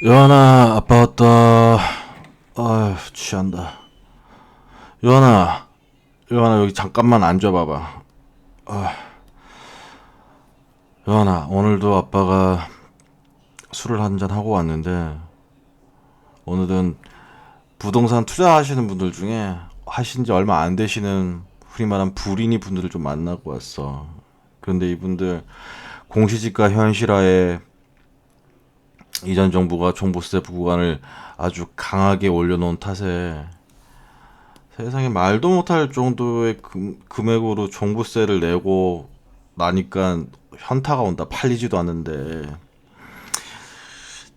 요한아, 아빠 왔다. 아휴, 취한다. 요한아, 요한아, 여기 잠깐만 앉아봐봐. 요한아, 오늘도 아빠가 술을 한잔 하고 왔는데, 오늘은 부동산 투자하시는 분들 중에 하신 지 얼마 안 되시는 흔히 말하는 불인이 분들을 좀 만나고 왔어. 그런데 이분들 공시지가 현실화에 이전 정부가 종부세 부과를 아주 강하게 올려놓은 탓에 세상에 말도 못할 정도의 금액으로 종부세를 내고 나니까 현타가 온다. 팔리지도 않는데.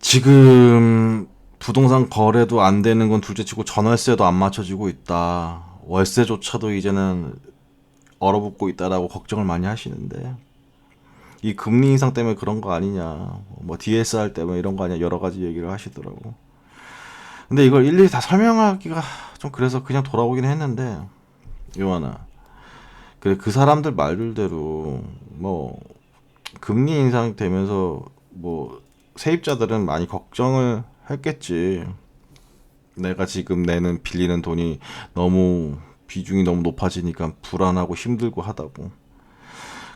지금 부동산 거래도 안 되는 건 둘째치고 전월세도 안 맞춰지고 있다. 월세조차도 이제는 얼어붙고 있다라고 걱정을 많이 하시는데, 이 금리 인상 때문에 그런 거 아니냐, 뭐 DSR 때문에 이런 거 아니냐, 여러 가지 얘기를 하시더라고. 근데 이걸 일일이 다 설명하기가 좀 그래서 그냥 돌아오긴 했는데, 요하나, 그래, 그 사람들 말들대로 뭐 금리 인상 되면서 뭐 세입자들은 많이 걱정을 했겠지. 내가 지금 내는 빌리는 돈이 너무 비중이 너무 높아지니까 불안하고 힘들고 하다고.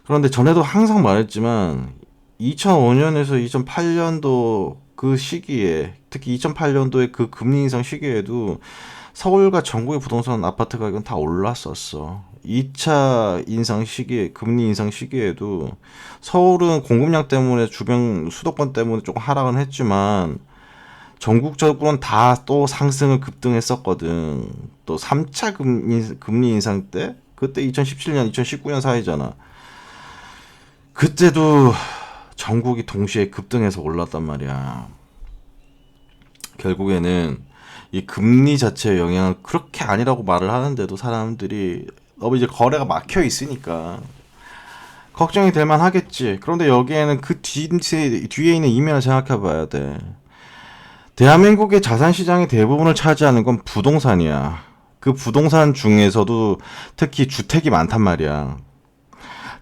그런데 전에도 항상 말했지만 2005년에서 2008년도 그 시기에, 특히 2008년도에 그 금리 인상 시기에도 서울과 전국의 부동산 아파트 가격은 다 올랐었어. 2차 인상 시기에, 금리 인상 시기에도 서울은 공급량 때문에 주변 수도권 때문에 조금 하락은 했지만 전국적으로는 다 또 상승을 급등했었거든. 또 3차 금리 인상 때, 그때 2017년, 2019년 사이잖아. 그때도 전국이 동시에 급등해서 올랐단 말이야. 결국에는 이 금리 자체의 영향은 그렇게 아니라고 말을 하는데도 사람들이 너무 이제 거래가 막혀 있으니까 걱정이 될 만 하겠지. 그런데 여기에는 그 뒤에 있는 이면을 생각해 봐야 돼. 대한민국의 자산 시장의 대부분을 차지하는 건 부동산이야. 그 부동산 중에서도 특히 주택이 많단 말이야.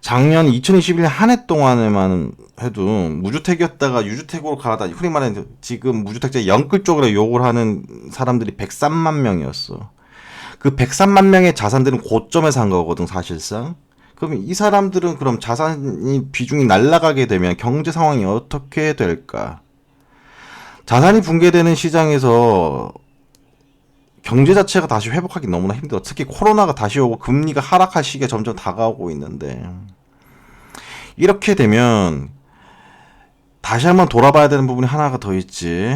작년 2021년 한 해 동안에만 해도 무주택이었다가 유주택으로 가다, 흔히 말하는 지금 무주택자 영끌 쪽으로 욕을 하는 사람들이 103만 명이었어. 그 103만 명의 자산들은 고점에 산 거거든, 사실상. 그럼 이 사람들은 그럼 자산이 비중이 날아가게 되면 경제 상황이 어떻게 될까? 자산이 붕괴되는 시장에서 경제 자체가 다시 회복하기 너무나 힘들어. 특히 코로나가 다시 오고 금리가 하락할 시기가 점점 다가오고 있는데, 이렇게 되면 다시 한번 돌아봐야 되는 부분이 하나가 더 있지.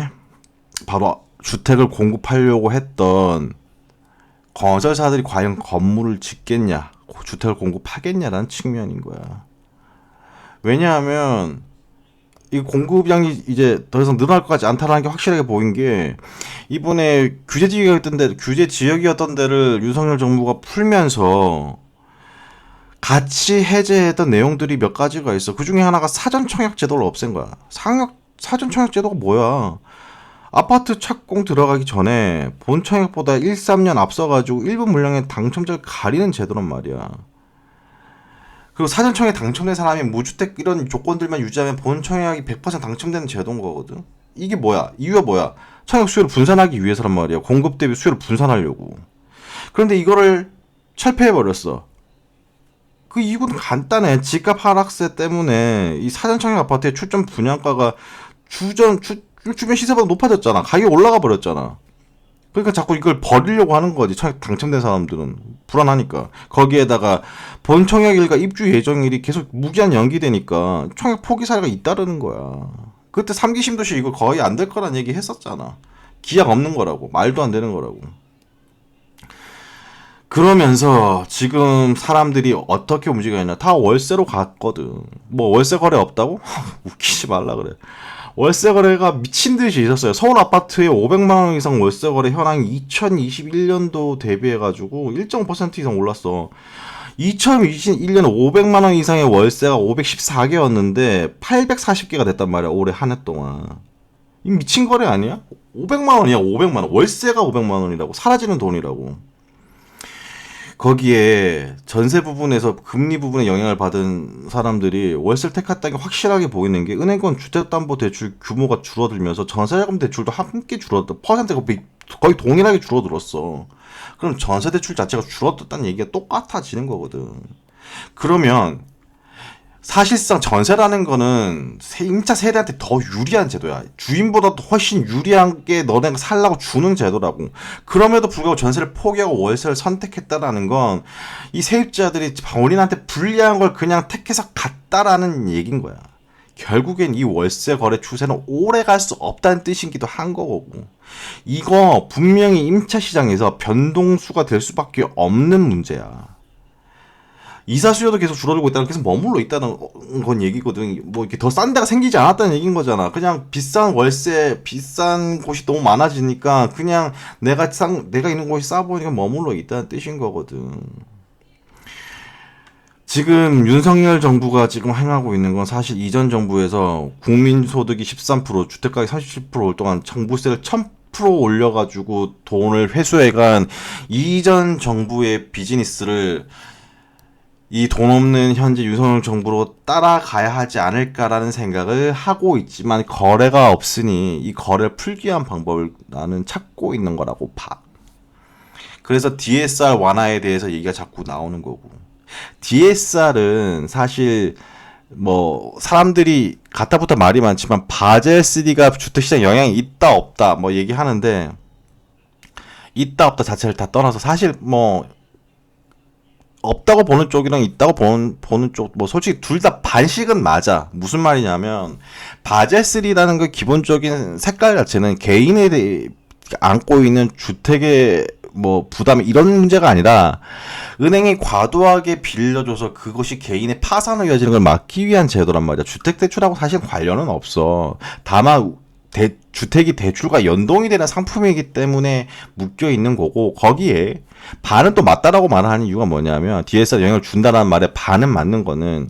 바로 주택을 공급하려고 했던 건설사들이 과연 건물을 짓겠냐, 주택을 공급하겠냐라는 측면인 거야. 왜냐하면 이 공급량이 이제 더 이상 늘어날 것 같지 않다는 게 확실하게 보인 게, 이번에 규제 지역이었던 데를 윤석열 정부가 풀면서 같이 해제했던 내용들이 몇 가지가 있어. 그 중에 하나가 사전 청약 제도를 없앤 거야. 사전 청약 제도가 뭐야? 아파트 착공 들어가기 전에 본 청약보다 1, 3년 앞서가지고 일부 물량의 당첨자를 가리는 제도란 말이야. 그리고 사전 청약에 당첨된 사람이 무주택 이런 조건들만 유지하면 본 청약이 100% 당첨되는 제도인 거거든. 이게 뭐야? 이유가 뭐야? 청약 수요를 분산하기 위해서란 말이야. 공급 대비 수요를 분산하려고. 그런데 이거를 철폐해버렸어. 그 이유는 간단해. 집값 하락세 때문에 이 사전 청약 아파트의 출전 분양가가 주변 시세보다 높아졌잖아. 가격이 올라가 버렸잖아. 그러니까 자꾸 이걸 버리려고 하는 거지. 청약 당첨된 사람들은 불안하니까. 거기에다가 본 청약일과 입주 예정일이 계속 무기한 연기되니까 청약 포기 사례가 잇따르는 거야. 그때 3기 신도시 이거 거의 안 될 거란 얘기 했었잖아. 기약 없는 거라고. 말도 안 되는 거라고. 그러면서 지금 사람들이 어떻게 움직여야 하냐. 다 월세로 갔거든. 뭐 월세 거래 없다고? 웃기지 말라 그래. 월세 거래가 미친 듯이 있었어요. 서울 아파트에 500만 원 이상 월세 거래 현황이 2021년도 대비해가지고 1.5% 이상 올랐어. 2021년 500만 원 이상의 월세가 514개였는데 840개가 됐단 말이야. 올해 한 해 동안. 이 미친 거래 아니야? 500만 원이야, 500만 원. 월세가 500만 원이라고. 사라지는 돈이라고. 거기에 전세 부분에서 금리 부분에 영향을 받은 사람들이 월세를 택했다는 게 확실하게 보이는 게 은행권 주택담보대출 규모가 줄어들면서 전세자금 대출도 함께 퍼센트가 거의 동일하게 줄어들었어. 그럼 전세대출 자체가 줄어들었다는 얘기가 똑같아지는 거거든. 그러면 사실상 전세라는 거는 임차 세대한테 더 유리한 제도야. 주인보다도 훨씬 유리한 게 너네가 살라고 주는 제도라고. 그럼에도 불구하고 전세를 포기하고 월세를 선택했다라는 건 이 세입자들이 본인한테 불리한 걸 그냥 택해서 갔다라는 얘기인 거야. 결국엔 이 월세 거래 추세는 오래 갈 수 없다는 뜻이기도 한 거고. 이거 분명히 임차 시장에서 변동수가 될 수밖에 없는 문제야. 이사 수요도 계속 줄어들고 있다는, 계속 머물러 있다는 건 얘기거든. 뭐 이렇게 더 싼 데가 생기지 않았다는 얘기인 거잖아. 그냥 비싼 월세, 비싼 곳이 너무 많아지니까 그냥 내가 있는 곳이 싸 보니까 머물러 있다는 뜻인 거거든. 지금 윤석열 정부가 지금 행하고 있는 건 사실 이전 정부에서 국민소득이 13%, 주택가격이 37%올 동안 정부세를 1000% 올려가지고 돈을 회수해간 이전 정부의 비즈니스를 이 돈 없는 현재 윤석열 정부로 따라가야 하지 않을까라는 생각을 하고 있지만 거래가 없으니 이 거래를 풀기 위한 방법을 나는 찾고 있는 거라고 봐. 그래서 DSR 완화에 대해서 얘기가 자꾸 나오는 거고. DSR은 사실 뭐 사람들이 가타부터 말이 많지만 바젤 3가 주택시장에 영향이 있다 없다 뭐 얘기하는데, 있다 없다 자체를 다 떠나서 사실 뭐 없다고 보는 쪽이랑 있다고 보는 쪽, 뭐 솔직히 둘 다 반씩은 맞아. 무슨 말이냐면 바젤3라는 그 기본적인 색깔 자체는 개인에 대해 안고 있는 주택의 뭐 부담 이런 문제가 아니라 은행이 과도하게 빌려줘서 그것이 개인의 파산을 이어지는 걸 막기 위한 제도란 말이야. 주택대출하고 사실 관련은 없어. 다만 주택이 대출과 연동이 되는 상품이기 때문에 묶여 있는 거고, 거기에 반은 또 맞다라고 말하는 이유가 뭐냐면 DSR 영향을 준다라는 말에 반은 맞는 거는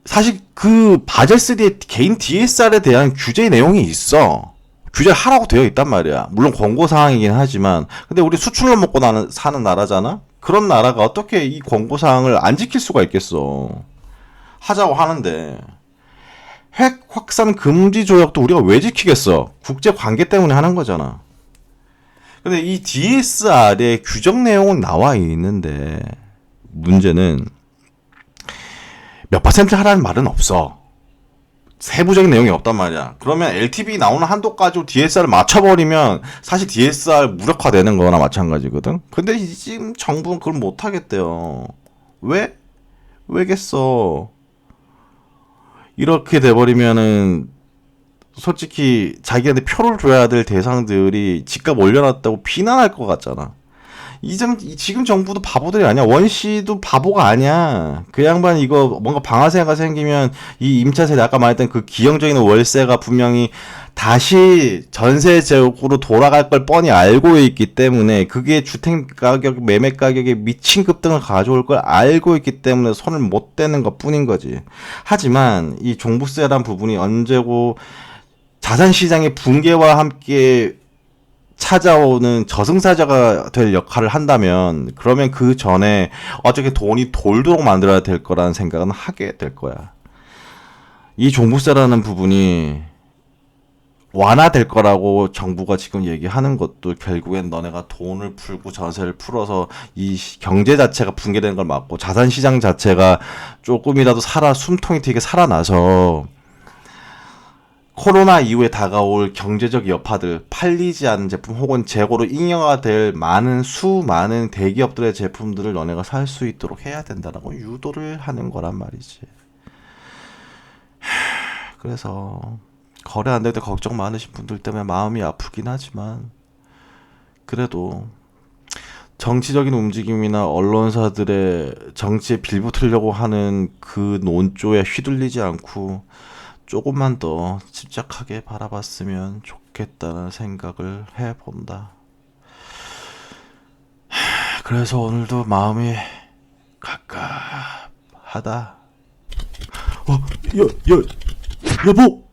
사실 그 바젤3의 개인 DSR에 대한 규제 내용이 있어. 규제를 하라고 되어 있단 말이야. 물론 권고사항이긴 하지만, 근데 우리 수출로 먹고 사는 나라잖아? 그런 나라가 어떻게 이 권고사항을 안 지킬 수가 있겠어. 하자고 하는데. 핵 확산 금지 조약도 우리가 왜 지키겠어? 국제 관계 때문에 하는 거잖아. 근데 이 DSR의 규정 내용은 나와 있는데 문제는 몇 퍼센트 하라는 말은 없어. 세부적인 내용이 없단 말이야. 그러면 LTV 나오는 한도 가지고 DSR을 맞춰버리면 사실 DSR 무력화되는 거나 마찬가지거든. 근데 지금 정부는 그걸 못 하겠대요. 왜? 왜겠어? 이렇게 돼버리면은 솔직히 자기한테 표를 줘야 될 대상들이 집값 올려놨다고 비난할 것 같잖아. 지금 정부도 바보들이 아니야. 원씨도 바보가 아니야. 그 양반 이거 뭔가 방아쇠가 생기면 이 임차세대 아까 말했던 그 기형적인 월세가 분명히 다시 전세적으로 돌아갈 걸 뻔히 알고 있기 때문에, 그게 주택 가격, 매매 가격에 미친 급등을 가져올 걸 알고 있기 때문에 손을 못 대는 것 뿐인 거지. 하지만 이 종부세란 부분이 언제고 자산시장의 붕괴와 함께 찾아오는 저승사자가 될 역할을 한다면, 그러면 그 전에 어떻게 돈이 돌도록 만들어야 될 거라는 생각은 하게 될 거야. 이 종부세라는 부분이 완화될 거라고 정부가 지금 얘기하는 것도 결국엔 너네가 돈을 풀고 전세를 풀어서 이 경제 자체가 붕괴되는 걸 막고 자산시장 자체가 조금이라도 숨통이 튀게 살아나서 코로나 이후에 다가올 경제적 여파들, 팔리지 않은 제품 혹은 재고로 잉여가 될 수많은 대기업들의 제품들을 너네가 살 수 있도록 해야 된다라고 유도를 하는 거란 말이지. 그래서 거래 안 될 때 걱정 많으신 분들 때문에 마음이 아프긴 하지만, 그래도 정치적인 움직임이나 언론사들의 정치에 빌붙으려고 하는 그 논조에 휘둘리지 않고 조금만 더 침착하게 바라봤으면 좋겠다는 생각을 해본다. 그래서 오늘도 마음이 갑갑하다. 여보!